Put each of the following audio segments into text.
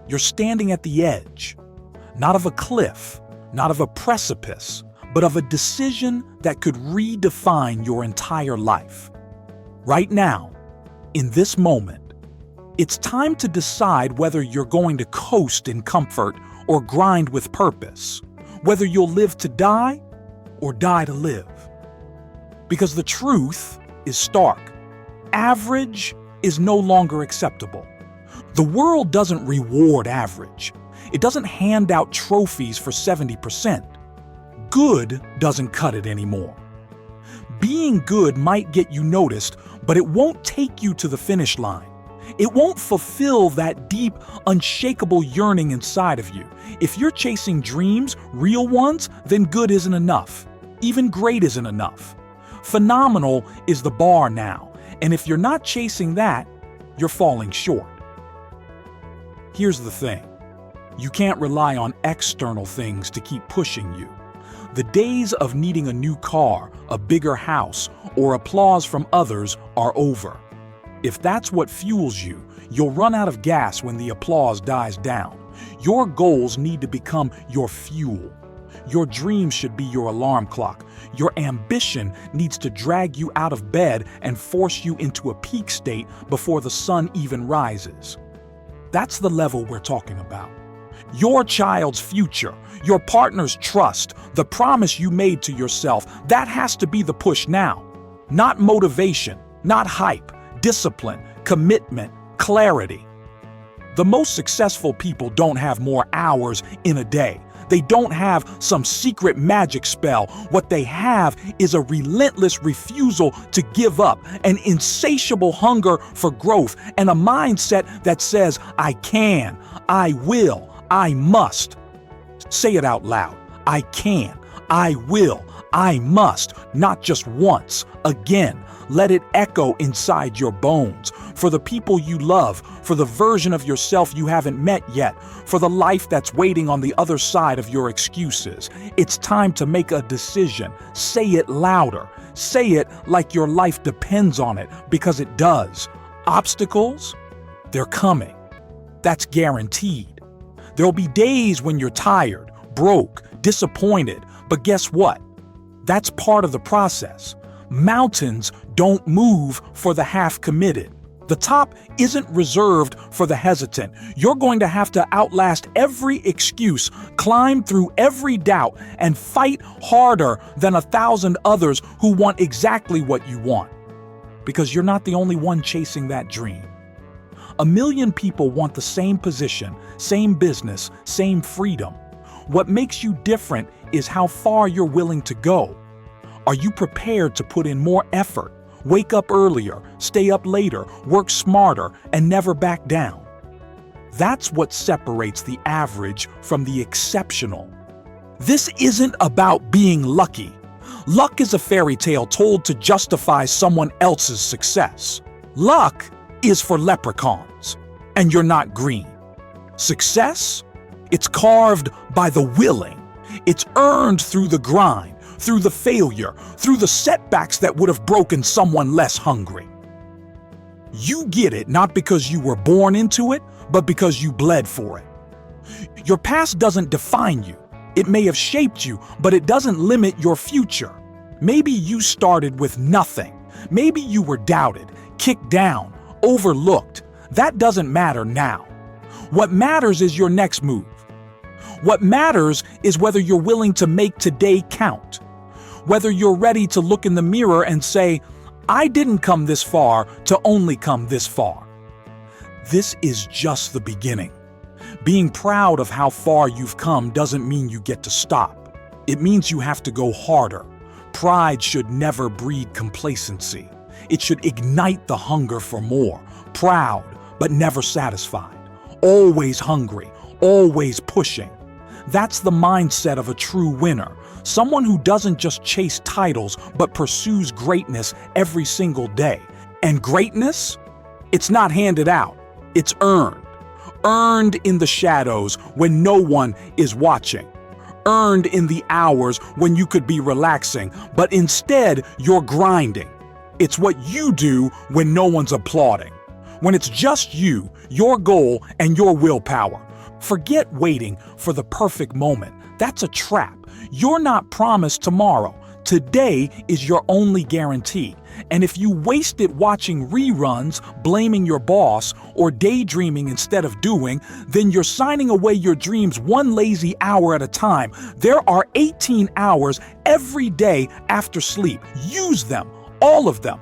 You're standing at the edge, not of a cliff, not of a precipice, but of a decision that could redefine your entire life. Right now, in this moment, it's time to decide whether you're going to coast in comfort or grind with purpose, whether you'll live to die or die to live. Because the truth is stark. Average is no longer acceptable. The world doesn't reward average. It doesn't hand out trophies for 70%. Good doesn't cut it anymore. Being good might get you noticed, but it won't take you to the finish line. It won't fulfill that deep, unshakable yearning inside of you. If you're chasing dreams, real ones, then good isn't enough. Even great isn't enough. Phenomenal is the bar now, and if you're not chasing that, you're falling short. Here's the thing. You can't rely on external things to keep pushing you. The days of needing a new car, a bigger house, or applause from others are over. If that's what fuels you, you'll run out of gas when the applause dies down. Your goals need to become your fuel. Your dreams should be your alarm clock. Your ambition needs to drag you out of bed and force you into a peak state before the sun even rises. That's the level we're talking about. Your child's future, your partner's trust, the promise you made to yourself, that has to be the push now. Not motivation, not hype, discipline, commitment, clarity. The most successful people don't have more hours in a day. They don't have some secret magic spell. What they have is a relentless refusal to give up, an insatiable hunger for growth, and a mindset that says, I can, I will, I must. Say it out loud. I can, I will, I must, not just once, again. Let it echo inside your bones. For the people you love, for the version of yourself you haven't met yet, for the life that's waiting on the other side of your excuses. It's time to make a decision. Say it louder. Say it like your life depends on it, because it does. Obstacles? They're coming. That's guaranteed. There'll be days when you're tired, broke, disappointed, but guess what? That's part of the process. Mountains don't move for the half-committed. The top isn't reserved for the hesitant. You're going to have to outlast every excuse, climb through every doubt, and fight harder than 1,000 others who want exactly what you want. Because you're not the only one chasing that dream. 1 million people want the same position, same business, same freedom. What makes you different is how far you're willing to go. Are you prepared to put in more effort, wake up earlier, stay up later, work smarter, and never back down? That's what separates the average from the exceptional. This isn't about being lucky. Luck is a fairy tale told to justify someone else's success. Luck is for leprechauns, and you're not green. Success? It's carved by the willing. It's earned through the grind, through the failure, through the setbacks that would have broken someone less hungry. You get it not because you were born into it, but because you bled for it. Your past doesn't define you. It may have shaped you, but it doesn't limit your future. Maybe you started with nothing. Maybe you were doubted, kicked down, overlooked. That doesn't matter now. What matters is your next move. What matters is whether you're willing to make today count. Whether you're ready to look in the mirror and say, I didn't come this far to only come this far. This is just the beginning. Being proud of how far you've come doesn't mean you get to stop. It means you have to go harder. Pride should never breed complacency. It should ignite the hunger for more. Proud, but never satisfied. Always hungry, always pushing. That's the mindset of a true winner. Someone who doesn't just chase titles, but pursues greatness every single day. And greatness? It's not handed out. It's earned. Earned in the shadows when no one is watching. Earned in the hours when you could be relaxing, but instead you're grinding. It's what you do when no one's applauding. When it's just you, your goal, and your willpower. Forget waiting for the perfect moment. That's a trap. You're not promised tomorrow. Today is your only guarantee. And if you waste it watching reruns, blaming your boss, or daydreaming instead of doing, then you're signing away your dreams one lazy hour at a time. There are 18 hours every day after sleep. Use them, all of them.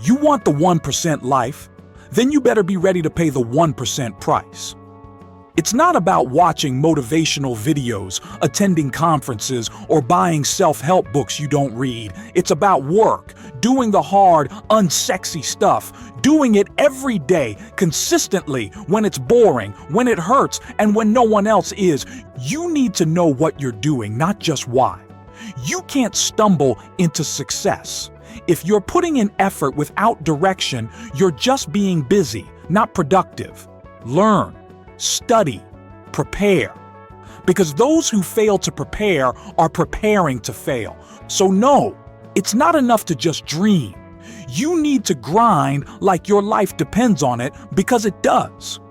You want the 1% life? Then you better be ready to pay the 1% price. It's not about watching motivational videos, attending conferences, or buying self-help books you don't read. It's about work, doing the hard, unsexy stuff, doing it every day, consistently, when it's boring, when it hurts, and when no one else is. You need to know what you're doing, not just why. You can't stumble into success. If you're putting in effort without direction, you're just being busy, not productive. Learn. Study, prepare. Because those who fail to prepare are preparing to fail. So no, it's not enough to just dream. You need to grind like your life depends on it, because it does.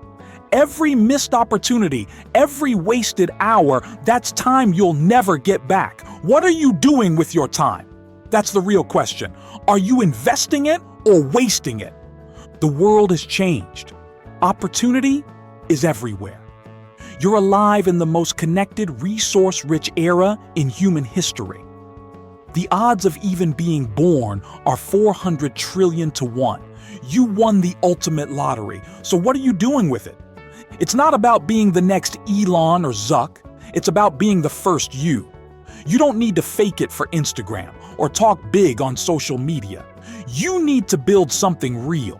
Every missed opportunity, every wasted hour, that's time you'll never get back. What are you doing with your time? That's the real question. Are you investing it or wasting it? The world has changed. Opportunity is everywhere. You're alive in the most connected, resource-rich era in human history. The odds of even being born are 400 trillion to 1. You won the ultimate lottery, so what are you doing with it? It's not about being the next Elon or Zuck. It's about being the first you. You don't need to fake it for Instagram or talk big on social media. You need to build something real.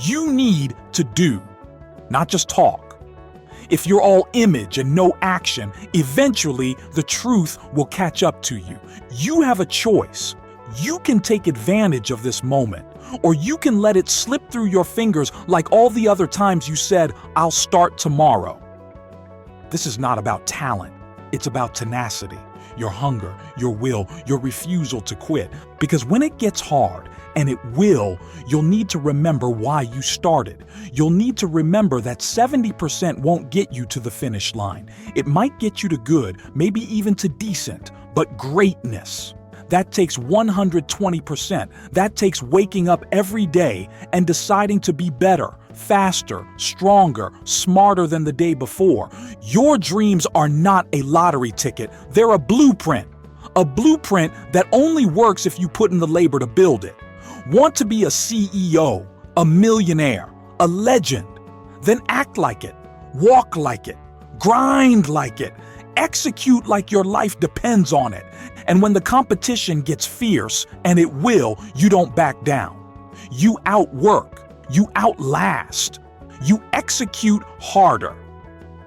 You need to do, not just talk. If you're all image and no action, eventually the truth will catch up to you. You have a choice. You can take advantage of this moment, or you can let it slip through your fingers like all the other times you said, "I'll start tomorrow." This is not about talent. It's about tenacity, your hunger, your will, your refusal to quit. Because when it gets hard, and it will, you'll need to remember why you started. You'll need to remember that 70% won't get you to the finish line. It might get you to good, maybe even to decent, but greatness, that takes 120%. That takes waking up every day and deciding to be better, faster, stronger, smarter than the day before. Your dreams are not a lottery ticket. They're a blueprint that only works if you put in the labor to build it. Want to be a CEO, a millionaire, a legend? Then act like it, walk like it, grind like it, execute like your life depends on it. And when the competition gets fierce, and it will, you don't back down. You outwork, you outlast, you execute harder.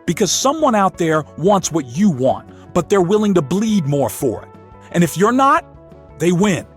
Because someone out there wants what you want, but they're willing to bleed more for it. And if you're not, they win.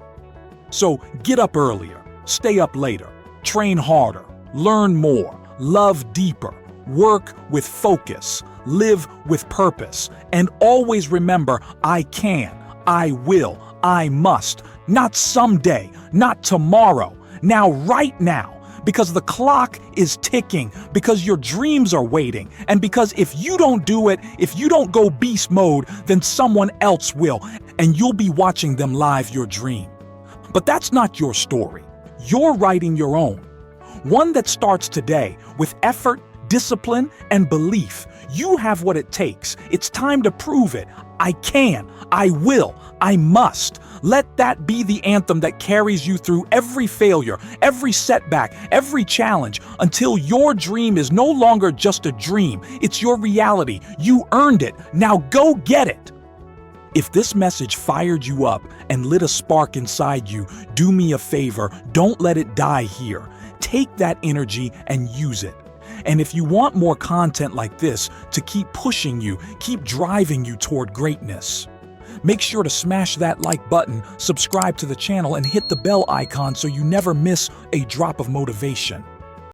So get up earlier, stay up later, train harder, learn more, love deeper, work with focus, live with purpose, and always remember, I can, I will, I must, not someday, not tomorrow, now, right now. Because the clock is ticking, because your dreams are waiting, and because if you don't do it, if you don't go beast mode, then someone else will, and you'll be watching them live your dream. But that's not your story. You're writing your own. One that starts today with effort, discipline, and belief. You have what it takes. It's time to prove it. I can, I will, I must. Let that be the anthem that carries you through every failure, every setback, every challenge, until your dream is no longer just a dream. It's your reality. You earned it. Now go get it. If this message fired you up and lit a spark inside you, do me a favor, don't let it die here. Take that energy and use it. And if you want more content like this to keep pushing you, keep driving you toward greatness, make sure to smash that like button, subscribe to the channel, and hit the bell icon so you never miss a drop of motivation.